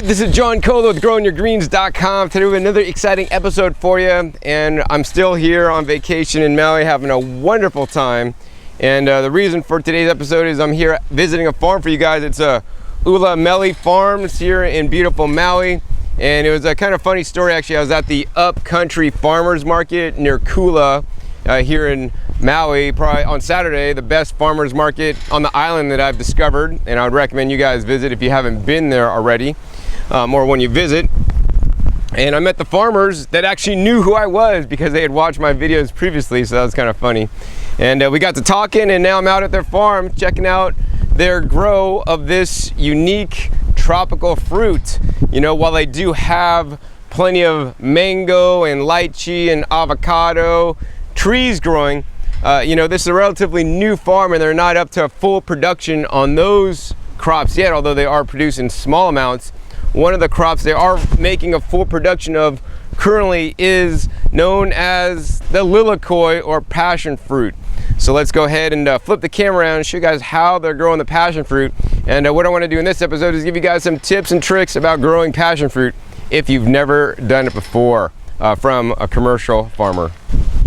Alright, this is John Kohler with GrowingYourGreens.com. Today we have another exciting episode for you, and I'm still here on vacation in Maui having a wonderful time. And the reason for today's episode is I'm here visiting a farm for you guys. It's Ula Meli Farms here in beautiful Maui. And it was a kind of funny story actually. I was at the Upcountry Farmers Market near Kula here in Maui, probably on Saturday, the best farmers market on the island that I've discovered, and I would recommend you guys visit if you haven't been there already, or when you visit. And I met the farmers that actually knew who I was because they had watched my videos previously, so that was kind of funny. And we got to talking, and now I'm out at their farm checking out their grow of this unique tropical fruit. You know, while they do have plenty of mango and lychee and avocado trees growing, you know, this is a relatively new farm and they're not up to full production on those crops yet, although they are producing small amounts. One of the crops they are making a full production of currently is known as the lilikoi or passion fruit. So let's go ahead and flip the camera around and show you guys how they're growing the passion fruit. And what I want to do in this episode is give you guys some tips and tricks about growing passion fruit if you've never done it before from a commercial farmer.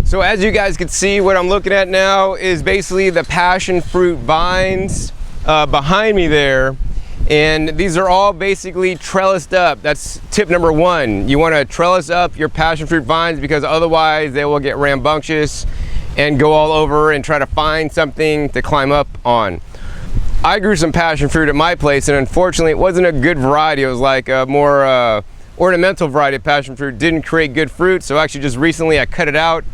So as you guys can see, what I'm looking at now is basically the passion fruit vines behind me there. And these are all basically trellised up. That's tip number one. You want to trellis up your passion fruit vines because otherwise they will get rambunctious and go all over and try to find something to climb up on. I grew some passion fruit at my place, and unfortunately it wasn't a good variety. It was like a more ornamental variety of passion fruit. Didn't create good fruit, so actually just recently I cut it out,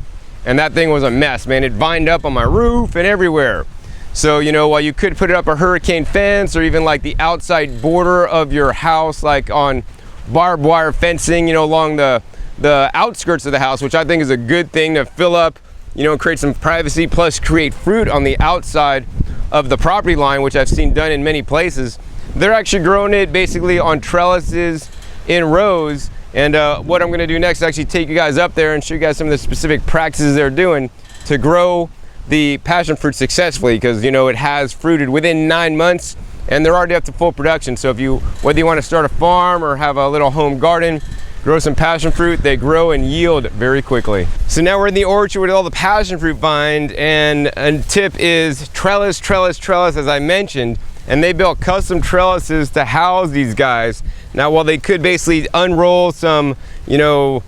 and that thing was a mess, man. It vined up on my roof and everywhere. So, you know, while you could put it up a hurricane fence or even like the outside border of your house, like on barbed wire fencing, you know, along the outskirts of the house, which I think is a good thing to fill up, you know, and create some privacy, plus create fruit on the outside of the property line, which I've seen done in many places. They're actually growing it basically on trellises in rows. And what I'm gonna do next is actually take you guys up there and show you guys some of the specific practices they're doing to grow the passion fruit successfully, because you know it has fruited within 9 months and they're already up to full production. So whether you want to start a farm or have a little home garden, grow some passion fruit, they grow and yield very quickly. So now we're in the orchard with all the passion fruit vines, and a tip is trellis, trellis, trellis, as I mentioned. And they built custom trellises to house these guys. Now, while they could basically unroll some, you know,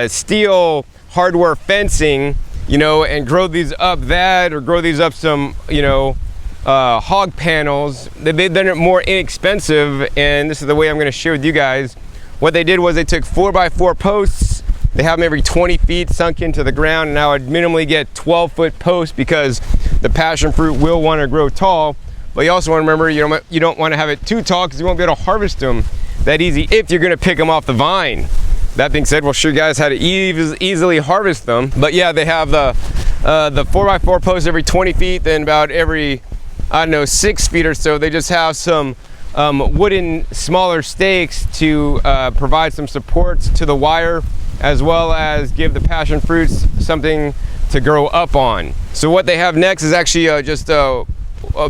steel hardware fencing, you know, and grow these up or grow these up some, you know, hog panels, they've done it more inexpensive. And this is the way I'm going to share with you guys. What they did was they took 4x4 posts. They have them every 20 feet sunk into the ground. And now I'd minimally get 12-foot posts because the passion fruit will want to grow tall. But you also want to remember, you don't want to have it too tall because you won't be able to harvest them that easy if you're going to pick them off the vine. That being said, we'll show you guys how to easily harvest them. But yeah, they have the 4x4 posts every 20 feet, then about every, I don't know, 6 feet or so, they just have some wooden smaller stakes to provide some support to the wire, as well as give the passion fruits something to grow up on. So what they have next is actually just a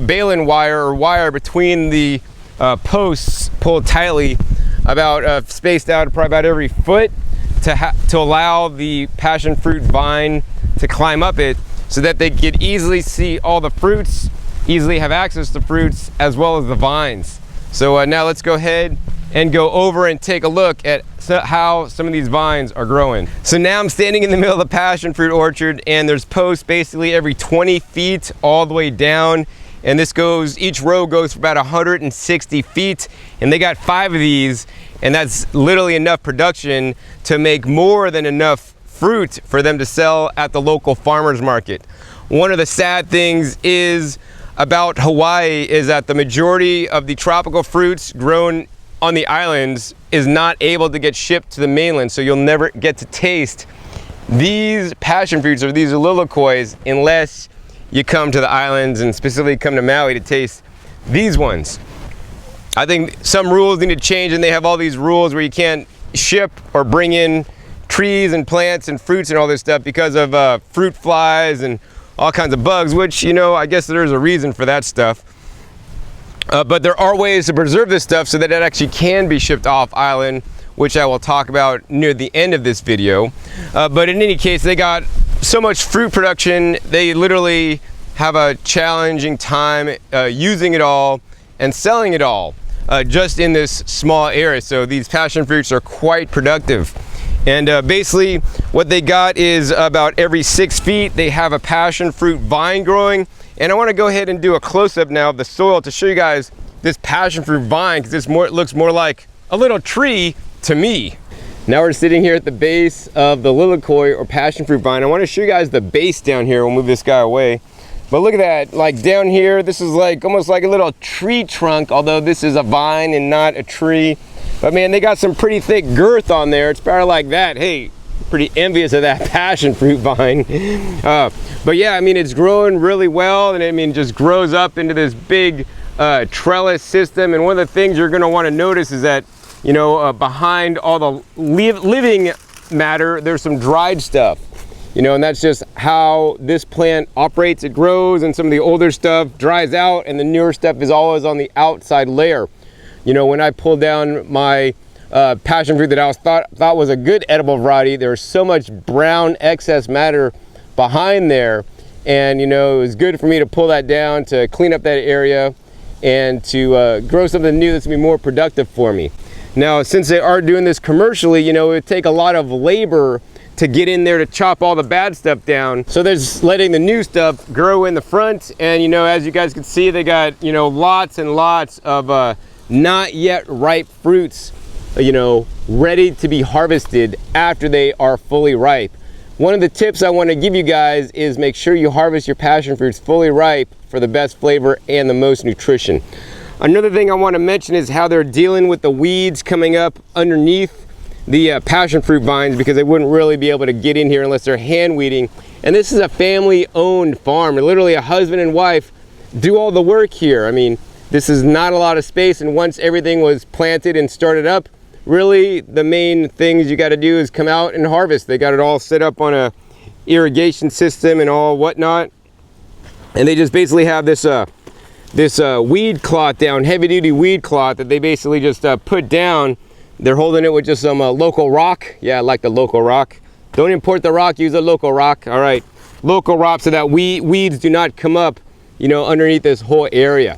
baling wire or wire between the posts pulled tightly, about spaced out probably about every foot, to allow the passion fruit vine to climb up it, so that they could easily see all the fruits, easily have access to fruits as well as the vines. So now let's go ahead and go over and take a look at how some of these vines are growing. So now I'm standing in the middle of the passion fruit orchard, and there's posts basically every 20 feet all the way down. And each row goes for about 160 feet, and they got 5 of these, and that's literally enough production to make more than enough fruit for them to sell at the local farmers market. One of the sad things is about Hawaii is that the majority of the tropical fruits grown on the islands is not able to get shipped to the mainland, so you'll never get to taste these passion fruits or these lilikois unless you come to the islands, and specifically come to Maui to taste these ones. I think some rules need to change, and they have all these rules where you can't ship or bring in trees and plants and fruits and all this stuff because of fruit flies and all kinds of bugs, which, you know, I guess there's a reason for that stuff. But there are ways to preserve this stuff so that it actually can be shipped off island, which I will talk about near the end of this video. But in any case, they got so much fruit production, they literally have a challenging time using it all and selling it all just in this small area. So these passion fruits are quite productive. And basically what they got is about every 6 feet, they have a passion fruit vine growing. And I want to go ahead and do a close-up now of the soil to show you guys this passion fruit vine, because it looks more like a little tree to me. Now we're sitting here at the base of the lilikoi or passion fruit vine. I want to show you guys the base down here. We'll move this guy away. But look at that, like down here, this is like almost like a little tree trunk, although this is a vine and not a tree. But man, they got some pretty thick girth on there. It's probably like that. Hey, pretty envious of that passion fruit vine. But yeah, I mean, it's growing really well, and I mean, just grows up into this big trellis system. And one of the things you're gonna wanna notice is that, you know, behind all the living matter, there's some dried stuff. You know, and that's just how this plant operates. It grows, and some of the older stuff dries out, and the newer stuff is always on the outside layer. You know, when I pulled down my passion fruit that I thought was a good edible variety, there was so much brown excess matter behind there, and you know, it was good for me to pull that down to clean up that area and to grow something new that's gonna be more productive for me. Now, since they are doing this commercially, you know, it would take a lot of labor to get in there to chop all the bad stuff down. So there's letting the new stuff grow in the front, and you know, as you guys can see, they got, you know, lots and lots of not yet ripe fruits, you know, ready to be harvested after they are fully ripe. One of the tips I want to give you guys is make sure you harvest your passion fruits fully ripe for the best flavor and the most nutrition. Another thing I want to mention is how they're dealing with the weeds coming up underneath the passion fruit vines, because they wouldn't really be able to get in here unless they're hand weeding. And this is a family owned farm. Literally a husband and wife do all the work here. I mean, this is not a lot of space, and once everything was planted and started up, really the main things you got to do is come out and harvest. They got it all set up on a irrigation system and all whatnot, and they just basically have this weed cloth down, heavy duty weed cloth that they basically just put down. They're holding it with just some local rock. Yeah, I like the local rock. Don't import the rock, use a local rock. All right, local rock, so that weeds do not come up, you know, underneath this whole area.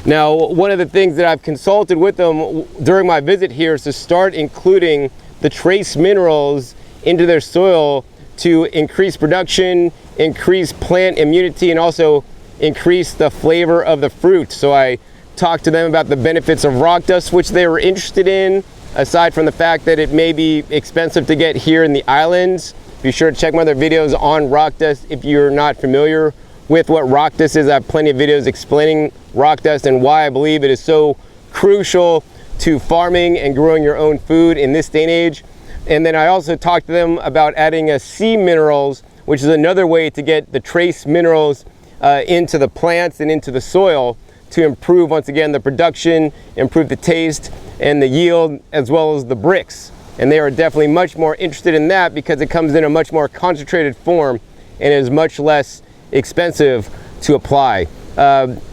Now, one of the things that I've consulted with them during my visit here is to start including the trace minerals into their soil to increase production, increase plant immunity, and also increase the flavor of the fruit. So I talked to them about the benefits of rock dust, which they were interested in, aside from the fact that it may be expensive to get here in the islands. Be sure to check my other videos on rock dust if you're not familiar with what rock dust is. I have plenty of videos explaining rock dust and why I believe it is so crucial to farming and growing your own food in this day and age. And then I also talked to them about adding sea minerals, which is another way to get the trace minerals into the plants and into the soil to improve, once again, the production, improve the taste and the yield, as well as the bricks. And they are definitely much more interested in that because it comes in a much more concentrated form and is much less expensive to apply.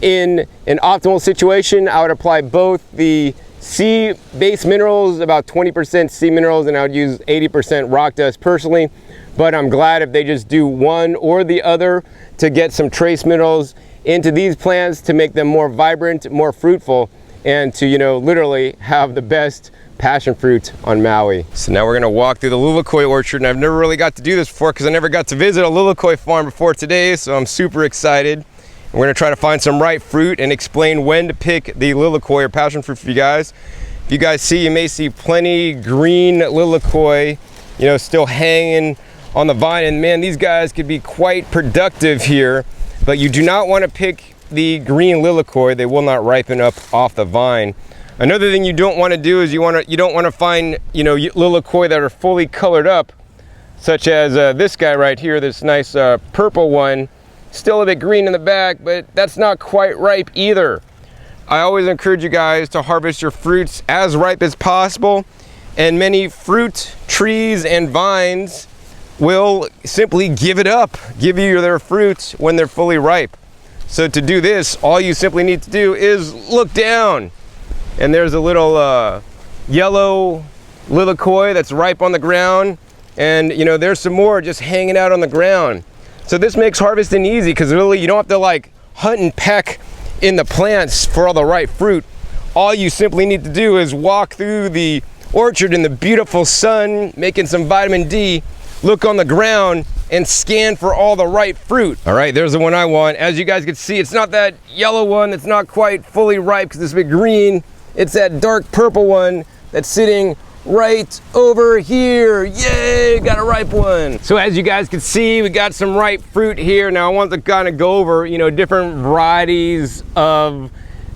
In an optimal situation, I would apply both the sea-based minerals, about 20% sea minerals, and I would use 80% rock dust personally. But I'm glad if they just do one or the other to get some trace minerals into these plants to make them more vibrant, more fruitful, and to, you know, literally have the best passion fruit on Maui. So now we're gonna walk through the lilikoi orchard, and I've never really got to do this before because I never got to visit a lilikoi farm before today, so I'm super excited. And we're gonna try to find some ripe fruit and explain when to pick the lilikoi or passion fruit for you guys. If you guys see, you may see plenty green lilikoi, you know, still hanging on the vine, and man, these guys could be quite productive here, but you do not want to pick the green lilikoi. They will not ripen up off the vine. Another thing you don't want to do is you don't want to find, you know, lilikoi that are fully colored up, such as this guy right here, this nice purple one, still a bit green in the back, but that's not quite ripe either. I always encourage you guys to harvest your fruits as ripe as possible, and many fruit trees and vines will simply give it up, give you their fruits when they're fully ripe. So to do this, all you simply need to do is look down, and there's a little yellow lilikoi that's ripe on the ground, and you know, there's some more just hanging out on the ground. So this makes harvesting easy, because really you don't have to like hunt and peck in the plants for all the ripe fruit. All you simply need to do is walk through the orchard in the beautiful sun, making some vitamin D, look on the ground, and scan for all the ripe fruit. All right, there's the one I want. As you guys can see, it's not that yellow one that's not quite fully ripe because it's a bit green. It's that dark purple one that's sitting right over here. Yay, got a ripe one. So as you guys can see, we got some ripe fruit here. Now I want to kind of go over, you know, different varieties of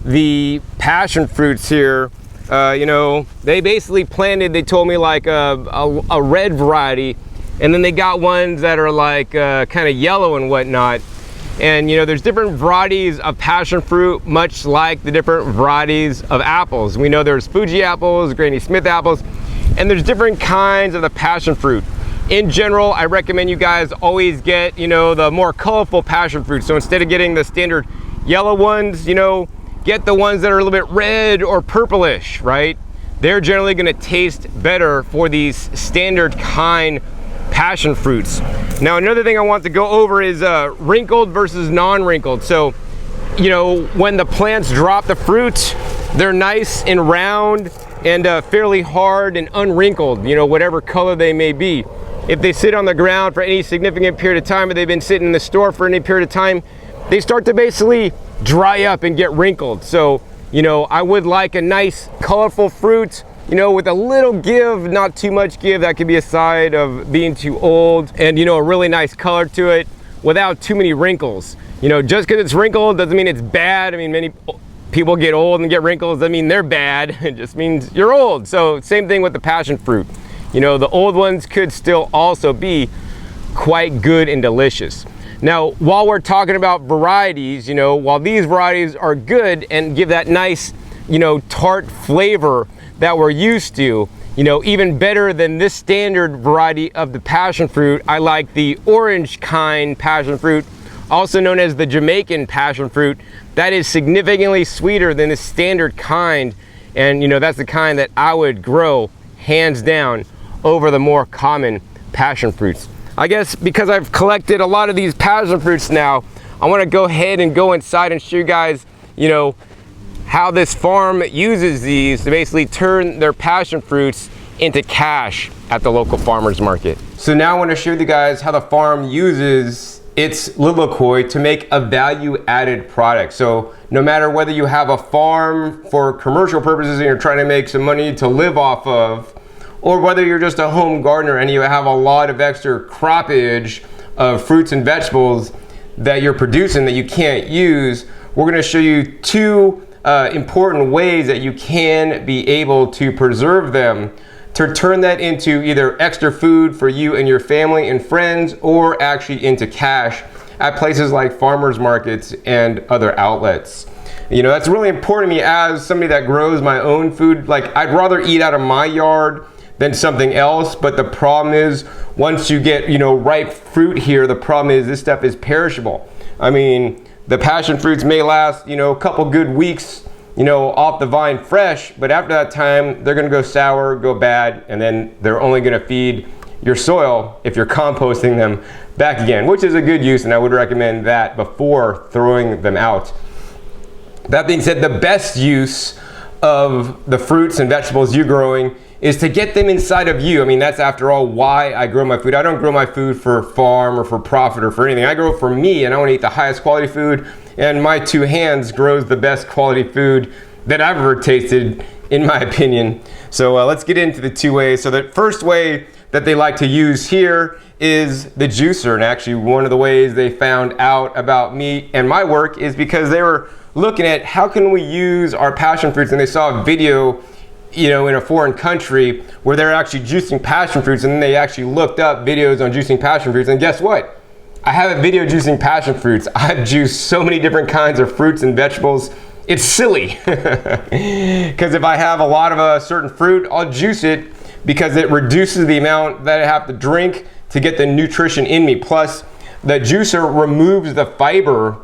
the passion fruits here. You know, they basically planted, they told me, like a red variety, and then they got ones that are like kind of yellow and whatnot. And you know, there's different varieties of passion fruit, much like the different varieties of apples. We know there's Fuji apples, Granny Smith apples, and there's different kinds of the passion fruit. In general, I recommend you guys always get, you know, the more colorful passion fruit. So instead of getting the standard yellow ones, you know, get the ones that are a little bit red or purplish, right? They're generally gonna taste better for these standard kind passion fruits. Now another thing I want to go over is wrinkled versus non-wrinkled. So, you know, when the plants drop the fruit, they're nice and round and fairly hard and unwrinkled, you know, whatever color they may be. If they sit on the ground for any significant period of time, or they've been sitting in the store for any period of time, they start to basically dry up and get wrinkled. So, you know, I would like a nice colorful fruit, you know, with a little give, not too much give. That could be a side of being too old, and you know, a really nice color to it without too many wrinkles. You know, just because it's wrinkled doesn't mean it's bad. I mean, many people get old and get wrinkles, doesn't mean they're bad. It just means you're old. So same thing with the passion fruit. You know, the old ones could still also be quite good and delicious. Now, while we're talking about varieties, you know, while these varieties are good and give that nice, you know, tart flavor that we're used to, you know, even better than this standard variety of the passion fruit, I like the orange kind passion fruit, also known as the Jamaican passion fruit. That is significantly sweeter than the standard kind, and you know, that's the kind that I would grow hands down over the more common passion fruits. I guess because I've collected a lot of these passion fruits now, I want to go ahead and go inside and show you guys, you know, how this farm uses these to basically turn their passion fruits into cash at the local farmers market. So now I want to show you guys how the farm uses its lilikoi to make a value-added product. So no matter whether you have a farm for commercial purposes and you're trying to make some money to live off of, or whether you're just a home gardener and you have a lot of extra croppage of fruits and vegetables that you're producing that you can't use, we're going to show you two important ways that you can be able to preserve them to turn that into either extra food for you and your family and friends, or actually into cash at places like farmers markets and other outlets. You know, that's really important to me as somebody that grows my own food. Like, I'd rather eat out of my yard than something else, but the problem is, once you get, you know, ripe fruit here, the problem is this stuff is perishable. I mean, the passion fruits may last, you know, a couple good weeks, you know, off the vine fresh, but after that time, they're gonna go sour, go bad, and then they're only gonna feed your soil if you're composting them back again, which is a good use, and I would recommend that before throwing them out. That being said, the best use of the fruits and vegetables you're growing is to get them inside of you. I mean, that's after all why I grow my food. I don't grow my food for farm or for profit or for anything. I grow it for me, and I want to eat the highest quality food, and my two hands grows the best quality food that I've ever tasted, in my opinion. So let's get into the two ways. So the first way that they like to use here is the juicer, and actually one of the ways they found out about me and my work is because they were looking at how can we use our passion fruits, and they saw a video, you know, in a foreign country where they're actually juicing passion fruits, and then they actually looked up videos on juicing passion fruits, and guess what? I have a video juicing passion fruits. I've juiced so many different kinds of fruits and vegetables. It's silly, because if I have a lot of a certain fruit, I'll juice it because it reduces the amount that I have to drink to get the nutrition in me. Plus, the juicer removes the fiber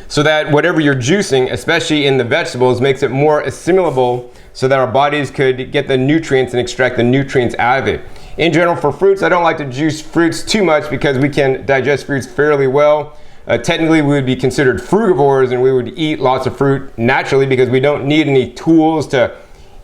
so that whatever you're juicing, especially in the vegetables, makes it more assimilable so that our bodies could get the nutrients and extract the nutrients out of it. In general, for fruits, I don't like to juice fruits too much because we can digest fruits fairly well. Technically, we would be considered frugivores and we would eat lots of fruit naturally because we don't need any tools to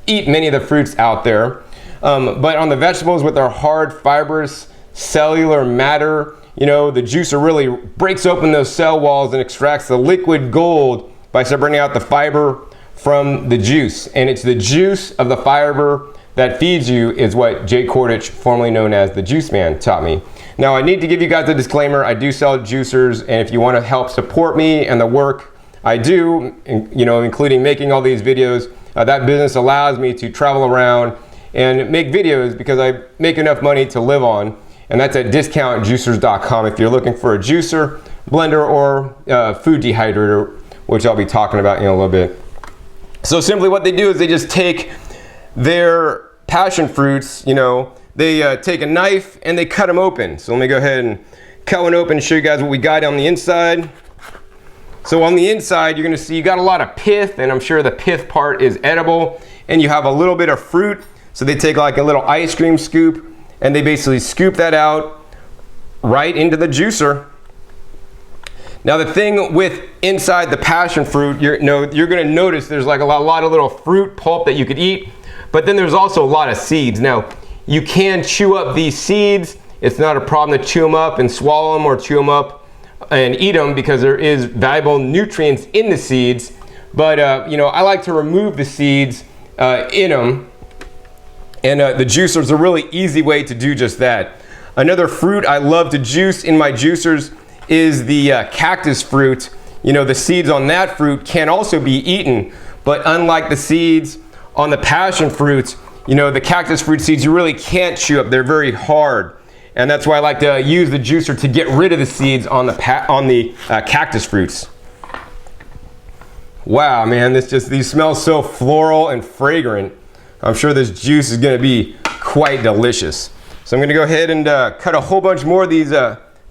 eat many of the fruits out there. But on the vegetables with our hard fibrous cellular matter, you know, the juicer really breaks open those cell walls and extracts the liquid gold by separating out the fiber from the juice. And it's the juice of the fiber that feeds you is what Jay Kordich, formerly known as the Juice Man, taught me. Now I need to give you guys a disclaimer. I do sell juicers, and if you want to help support me and the work I do, you know, including making all these videos, that business allows me to travel around and make videos because I make enough money to live on. And that's at discountjuicers.com if you're looking for a juicer, blender, or food dehydrator, which I'll be talking about in a little bit. So simply what they do is they just take their passion fruits, you know, they take a knife and they cut them open. So let me go ahead and cut one open and show you guys what we got on the inside. So on the inside, you're gonna see you got a lot of pith, and I'm sure the pith part is edible, and you have a little bit of fruit. So they take like a little ice cream scoop and they basically scoop that out right into the juicer. Now the thing with inside the passion fruit, you're gonna notice there's like a lot of little fruit pulp that you could eat, but then there's also a lot of seeds. Now you can chew up these seeds. It's not a problem to chew them up and swallow them or chew them up and eat them because there is valuable nutrients in the seeds. But you know, I like to remove the seeds in them. And the juicer is a really easy way to do just that. Another fruit I love to juice in my juicers is the cactus fruit. You know, the seeds on that fruit can also be eaten, but unlike the seeds on the passion fruits, you know, the cactus fruit seeds you really can't chew up. They're very hard. And that's why I like to use the juicer to get rid of the seeds on the cactus fruits. Wow, man, these smell so floral and fragrant. I'm sure this juice is gonna be quite delicious. So I'm gonna go ahead and cut a whole bunch more of these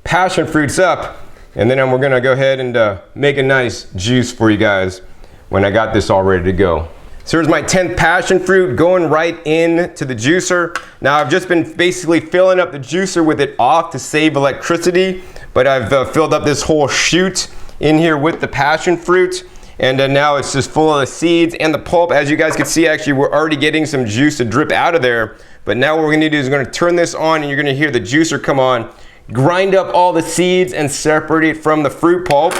passion fruits up, and then we're gonna go ahead and make a nice juice for you guys when I got this all ready to go. So here's my 10th passion fruit going right into the juicer. Now I've just been basically filling up the juicer with it off to save electricity, but I've filled up this whole chute in here with the passion fruit. And now it's just full of the seeds and the pulp. As you guys can see, actually, we're already getting some juice to drip out of there. But now what we're gonna do is we're gonna turn this on and you're gonna hear the juicer come on, grind up all the seeds and separate it from the fruit pulp.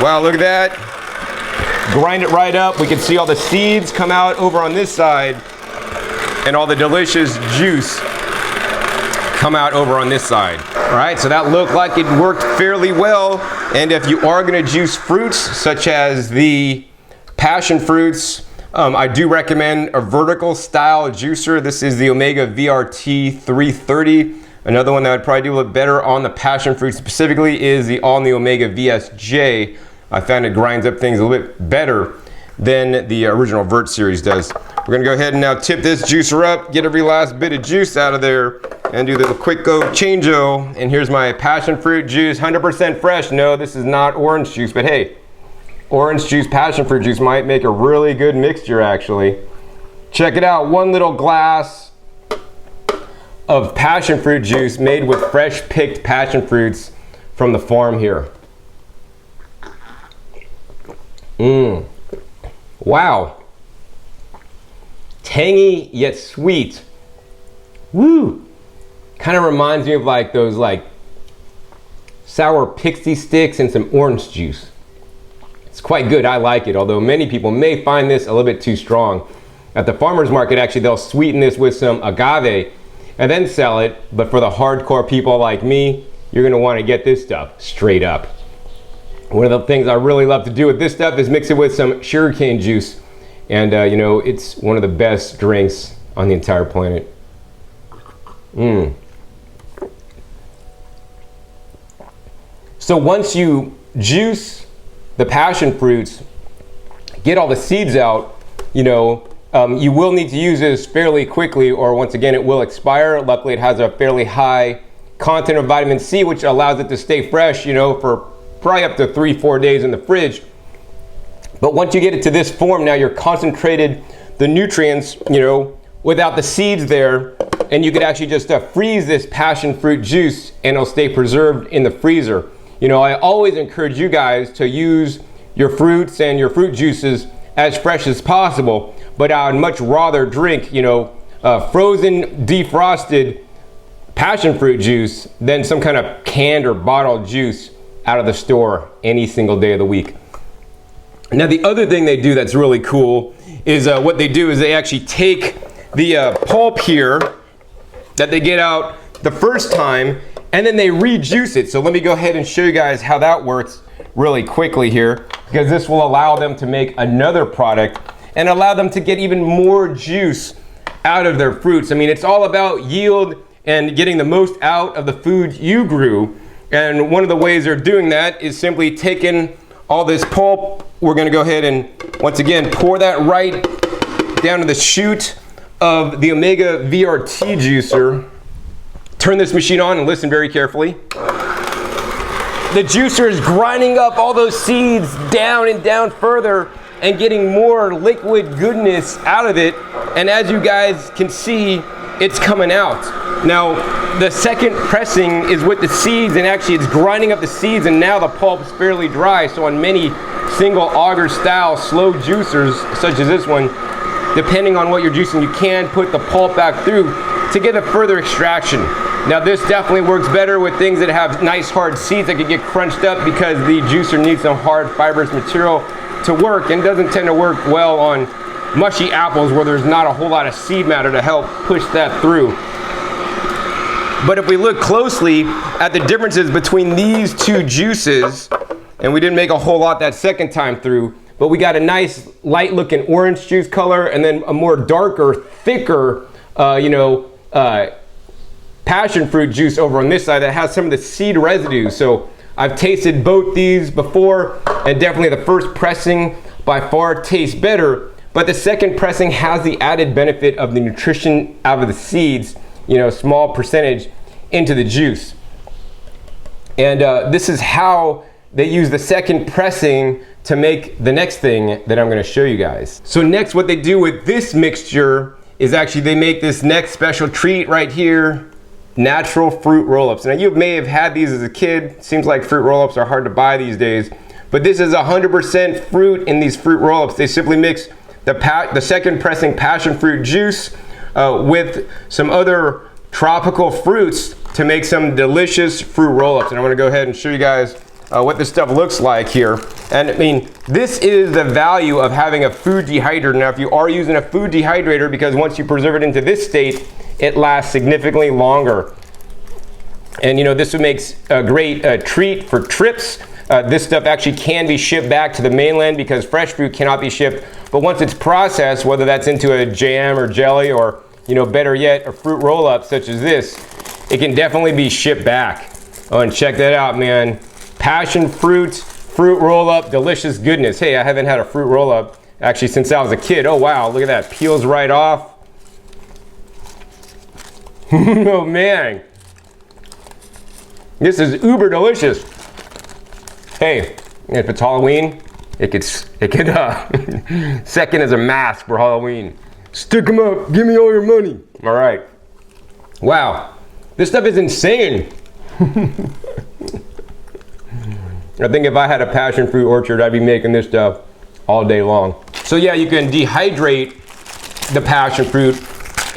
Wow, look at that. Grind it right up. We can see all the seeds come out over on this side and all the delicious juice come out over on this side. All right, so that looked like it worked fairly well. And if you are gonna juice fruits, such as the passion fruits, I do recommend a vertical style juicer. This is the Omega VRT 330. Another one that would probably do a little better on the passion fruit specifically is the all-new Omega VSJ. I found it grinds up things a little bit better than the original Vert series does. We're gonna go ahead and now tip this juicer up, get every last bit of juice out of there, and do the quick go change-o. And here's my passion fruit juice, 100% fresh. No, this is not orange juice, but hey, orange juice, passion fruit juice might make a really good mixture actually. Check it out, one little glass of passion fruit juice made with fresh picked passion fruits from the farm here. Wow. Tangy yet sweet. Woo. Kind of reminds me of like those like sour pixie sticks and some orange juice. It's quite good, I like it, although many people may find this a little bit too strong. At the farmer's market, actually, they'll sweeten this with some agave and then sell it, but for the hardcore people like me, you're gonna wanna get this stuff straight up. One of the things I really love to do with this stuff is mix it with some sugarcane juice. And you know, it's one of the best drinks on the entire planet. So once you juice the passion fruits, get all the seeds out, you know, you will need to use this fairly quickly, or once again, it will expire. Luckily, it has a fairly high content of vitamin C, which allows it to stay fresh, you know, for probably up to 3-4 days in the fridge. But once you get it to this form, now you're concentrated the nutrients, you know, without the seeds there, and you could actually just freeze this passion fruit juice and it'll stay preserved in the freezer. You know, I always encourage you guys to use your fruits and your fruit juices as fresh as possible, but I would much rather drink, you know, frozen, defrosted passion fruit juice than some kind of canned or bottled juice out of the store any single day of the week. Now, the other thing they do that's really cool is what they do is they actually take the pulp here that they get out the first time, and then they rejuice it. So let me go ahead and show you guys how that works really quickly here, because this will allow them to make another product and allow them to get even more juice out of their fruits. I mean, it's all about yield and getting the most out of the food you grew. And one of the ways they're doing that is simply taking all this pulp. We're gonna go ahead and once again pour that right down to the chute of the Omega VRT juicer. Turn this machine on and listen very carefully. The juicer is grinding up all those seeds down and down further and getting more liquid goodness out of it. And as you guys can see, it's coming out. Now, the second pressing is with the seeds, and actually it's grinding up the seeds, and now the pulp's fairly dry. So on many single auger style slow juicers, such as this one, depending on what you're juicing, you can put the pulp back through to get a further extraction. Now, this definitely works better with things that have nice hard seeds that could get crunched up, because the juicer needs some hard fibrous material to work, and doesn't tend to work well on mushy apples where there's not a whole lot of seed matter to help push that through. But if we look closely at the differences between these two juices, and we didn't make a whole lot that second time through, but we got a nice light looking orange juice color, and then a more darker, thicker, passion fruit juice over on this side that has some of the seed residue. So I've tasted both these before, and definitely the first pressing by far tastes better, but the second pressing has the added benefit of the nutrition out of the seeds, you know, small percentage into the juice. And this is how they use the second pressing to make the next thing that I'm gonna show you guys. So next, what they do with this mixture is actually they make this next special treat right here, natural fruit roll-ups. Now, you may have had these as a kid. Seems like fruit roll-ups are hard to buy these days, but this is 100% fruit in these fruit roll-ups. They simply mix the second pressing passion fruit juice with some other tropical fruits to make some delicious fruit roll-ups. And I'm gonna go ahead and show you guys what this stuff looks like here. And I mean, this is the value of having a food dehydrator. Now, if you are using a food dehydrator, because once you preserve it into this state, it lasts significantly longer. And you know, this makes a great treat for trips. This stuff actually can be shipped back to the mainland because fresh fruit cannot be shipped. But once it's processed, whether that's into a jam or jelly, or, you know, better yet, a fruit roll-up such as this, it can definitely be shipped back. Oh, and check that out, man. Passion fruit roll-up, delicious goodness. Hey, I haven't had a fruit roll-up actually since I was a kid. Oh wow, look at that, peels right off. Oh man, this is uber delicious. Hey, if it's Halloween, it could second as a mask for Halloween. Stick them up, give me all your money. All right. Wow, this stuff is insane. I think if I had a passion fruit orchard, I'd be making this stuff all day long. So yeah, you can dehydrate the passion fruit,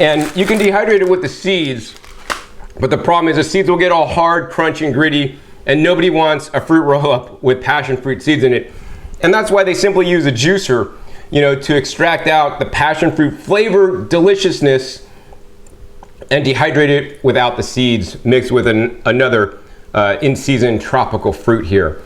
and you can dehydrate it with the seeds, but the problem is the seeds will get all hard, crunchy, and gritty, and nobody wants a fruit roll-up with passion fruit seeds in it. And that's why they simply use a juicer, you know, to extract out the passion fruit flavor, deliciousness, and dehydrate it without the seeds, mixed with another in-season tropical fruit here.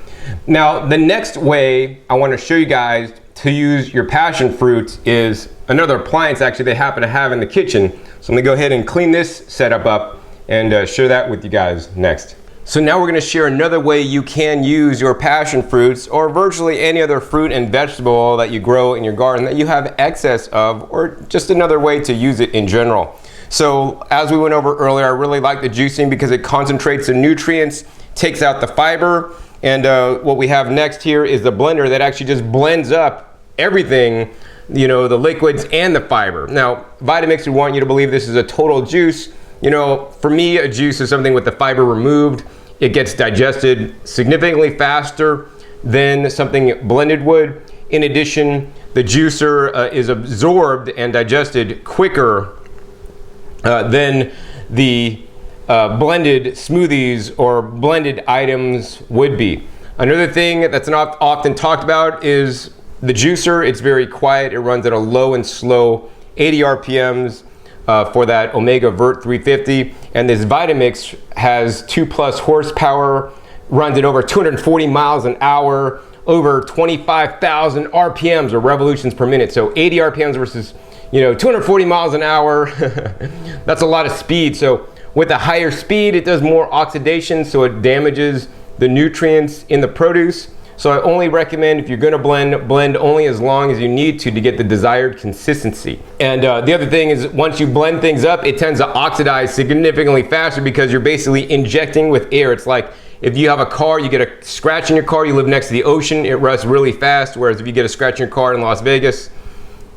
Now, the next way I want to show you guys to use your passion fruit is another appliance actually they happen to have in the kitchen. So I'm gonna go ahead and clean this setup up and share that with you guys next. So now we're gonna share another way you can use your passion fruits, or virtually any other fruit and vegetable that you grow in your garden that you have excess of, or just another way to use it in general. So as we went over earlier, I really like the juicing because it concentrates the nutrients, takes out the fiber, And what we have next here is the blender that actually just blends up everything, you know, the liquids and the fiber. Now, Vitamix would want you to believe this is a total juice. You know, for me, a juice is something with the fiber removed. It gets digested significantly faster than something blended would. In addition, the juicer is absorbed and digested quicker than the blended smoothies or blended items would be. Another thing that's not often talked about is the juicer. It's very quiet. It runs at a low and slow 80 RPMs for that Omega Vert 350. And this Vitamix has 2+ horsepower, runs at over 240 miles an hour, over 25,000 RPMs or revolutions per minute. So 80 RPMs versus, you know, 240 miles an hour. That's a lot of speed. So with a higher speed, it does more oxidation, so it damages the nutrients in the produce. So I only recommend, if you're gonna blend only as long as you need to get the desired consistency. And the other thing is, once you blend things up, it tends to oxidize significantly faster because you're basically injecting with air. It's like if you have a car, you get a scratch in your car, you live next to the ocean, it rusts really fast. Whereas if you get a scratch in your car in Las Vegas,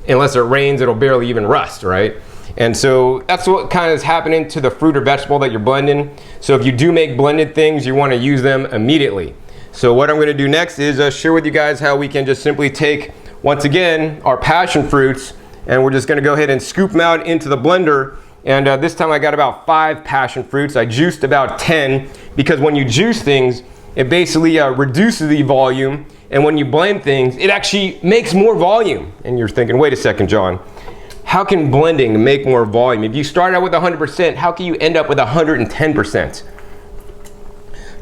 unless it rains, it'll barely even rust, right? And so that's what kind of is happening to the fruit or vegetable that you're blending. So if you do make blended things, you want to use them immediately. So what I'm going to do next is share with you guys how we can just simply take, once again, our passion fruits, and we're just going to go ahead and scoop them out into the blender. And this time I got about 5 passion fruits. I juiced about 10 because when you juice things, it basically reduces the volume. And when you blend things, it actually makes more volume. And you're thinking, wait a second, John. How can blending make more volume? If you start out with 100%, how can you end up with 110%?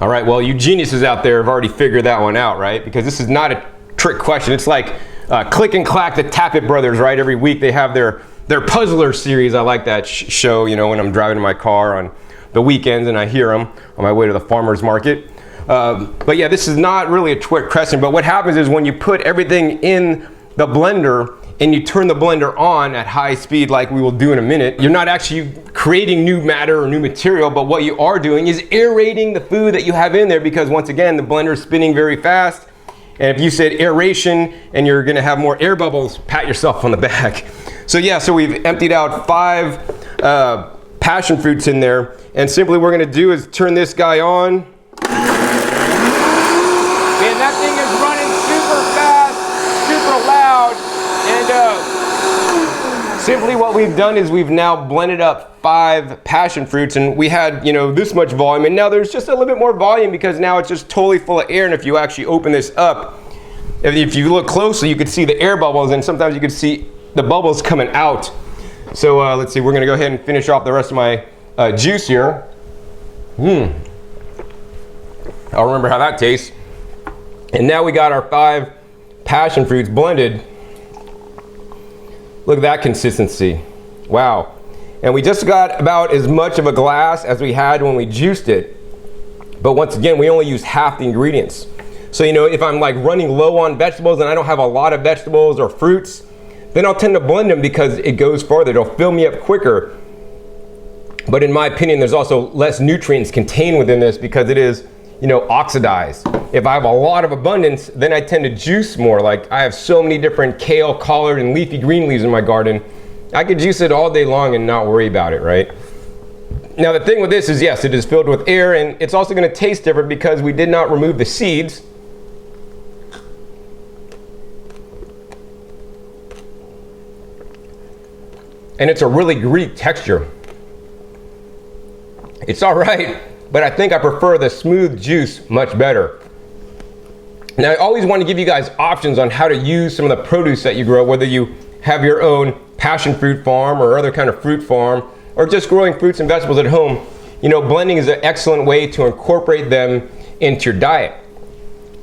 All right, well, you geniuses out there have already figured that one out, right? Because this is not a trick question. It's like Click and Clack, the Tappet brothers, right? Every week they have their puzzler series. I like that show, you know, when I'm driving in my car on the weekends and I hear them on my way to the farmer's market. But yeah, this is not really a trick question, but what happens is when you put everything in the blender and you turn the blender on at high speed like we will do in a minute, you're not actually creating new matter or new material, but what you are doing is aerating the food that you have in there, because once again, the blender is spinning very fast. And if you said aeration and you're gonna have more air bubbles, pat yourself on the back. So yeah, so we've emptied out 5 passion fruits in there, and simply what we're gonna do is turn this guy on. Man, that thing is running super fast, super loud, and simply what we've done is we've now blended up 5 passion fruits, and we had, you know, this much volume, and now there's just a little bit more volume because now it's just totally full of air. And if you actually open this up, if you look closely, you could see the air bubbles, and sometimes you could see the bubbles coming out. So let's see, we're gonna go ahead and finish off the rest of my juice here. I'll remember how that tastes. And now we got our 5 passion fruits blended. Look at that consistency. Wow. And we just got about as much of a glass as we had when we juiced it. But once again, we only used half the ingredients. So, you know, if I'm like running low on vegetables and I don't have a lot of vegetables or fruits, then I'll tend to blend them because it goes farther. It'll fill me up quicker. But in my opinion, there's also less nutrients contained within this because it is, you know, oxidized. If I have a lot of abundance, then I tend to juice more. Like I have so many different kale, collard, and leafy green leaves in my garden. I could juice it all day long and not worry about it, right? Now the thing with this is, yes, it is filled with air, and it's also gonna taste different because we did not remove the seeds. And it's a really Greek texture. It's all right, but I think I prefer the smooth juice much better. Now I always want to give you guys options on how to use some of the produce that you grow, whether you have your own passion fruit farm or other kind of fruit farm, or just growing fruits and vegetables at home. You know, blending is an excellent way to incorporate them into your diet.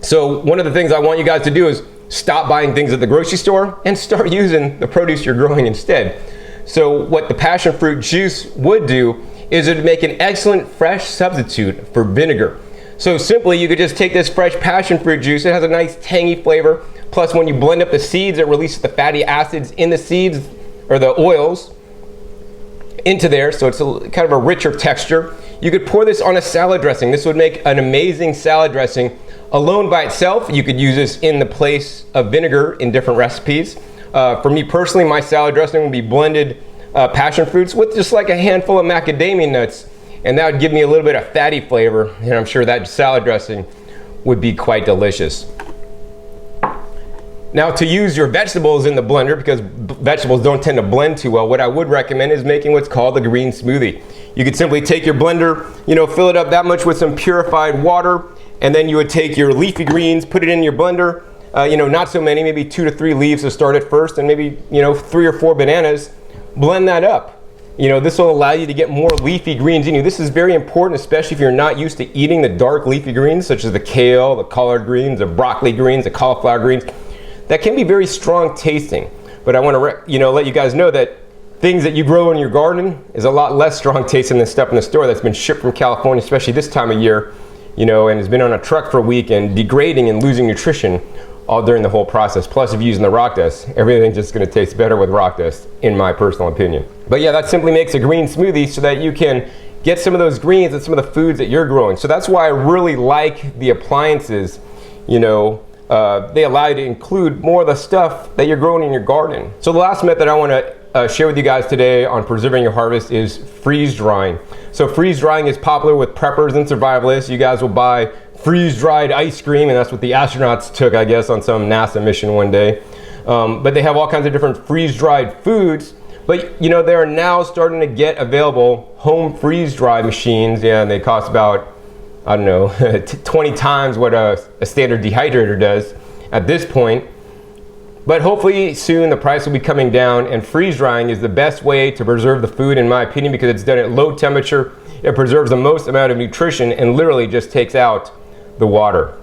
So one of the things I want you guys to do is stop buying things at the grocery store and start using the produce you're growing instead. So what the passion fruit juice would do is it would make an excellent fresh substitute for vinegar. So simply, you could just take this fresh passion fruit juice. It has a nice tangy flavor. Plus, when you blend up the seeds, it releases the fatty acids in the seeds, or the oils, into there. So it's kind of a richer texture. You could pour this on a salad dressing. This would make an amazing salad dressing Alone by itself, you could use this in the place of vinegar in different recipes. For me personally, my salad dressing will be blended passion fruits with just like a handful of macadamia nuts, and that would give me a little bit of fatty flavor, and I'm sure that salad dressing would be quite delicious. Now, to use your vegetables in the blender, because vegetables don't tend to blend too well, what I would recommend is making what's called a green smoothie. You could simply take your blender, fill it up that much with some purified water, and then you would take your leafy greens, put it in your blender, not so many, maybe 2 to 3 leaves to start at first, and maybe 3 or 4 bananas. Blend that up. This will allow you to get more leafy greens in you. This is very important, especially if you're not used to eating the dark leafy greens, such as the kale, the collard greens, the broccoli greens, the cauliflower greens. That can be very strong tasting, but I want to let you guys know that things that you grow in your garden is a lot less strong tasting than stuff in the store that's been shipped from California, especially this time of year, and has been on a truck for a week and degrading and losing nutrition all during the whole process. Plus, if you're using the rock dust, everything's just going to taste better with rock dust, in my personal opinion. But yeah, that simply makes a green smoothie so that you can get some of those greens and some of the foods that you're growing. So that's why I really like the appliances. They allow you to include more of the stuff that you're growing in your garden. So the last method I want to share with you guys today on preserving your harvest is freeze drying. So freeze drying is popular with preppers and survivalists. You guys will buy freeze-dried ice cream, and that's what the astronauts took, I guess, on some NASA mission one day. But they have all kinds of different freeze-dried foods. But they are now starting to get available home freeze-dry machines, and they cost about, I don't know, 20 times what a standard dehydrator does at this point. But hopefully soon the price will be coming down, and freeze drying is the best way to preserve the food, in my opinion, because it's done at low temperature. It preserves the most amount of nutrition and literally just takes out the water.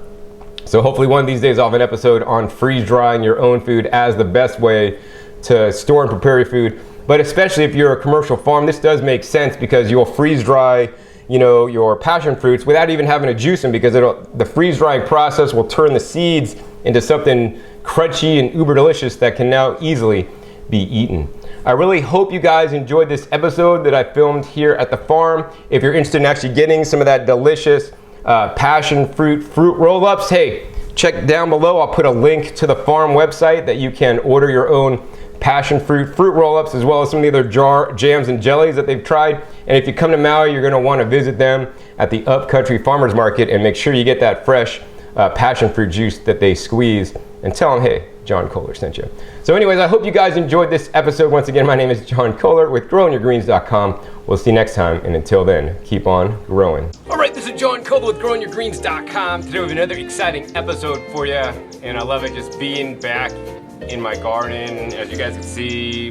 So hopefully one of these days I'll have an episode on freeze drying your own food as the best way to store and prepare your food. But especially if you're a commercial farm, this does make sense because you'll freeze dry your passion fruits without even having to juice them, because the freeze drying process will turn the seeds into something crunchy and uber delicious that can now easily be eaten. I really hope you guys enjoyed this episode that I filmed here at the farm. If you're interested in actually getting some of that delicious passion fruit roll-ups, hey, check down below. I'll put a link to the farm website that you can order your own passion fruit roll-ups, as well as some of the other jams and jellies that they've tried. And if you come to Maui, you're going to want to visit them at the Upcountry Farmers Market and make sure you get that fresh passion fruit juice that they squeeze, and tell them, hey, John Kohler sent you. So anyways, I hope you guys enjoyed this episode. Once again, my name is John Kohler with GrowingYourGreens.com. We'll see you next time, and until then, keep on growing. All right, this is John Kohler with GrowingYourGreens.com. Today we have another exciting episode for you, and I love it just being back in my garden. As you guys can see,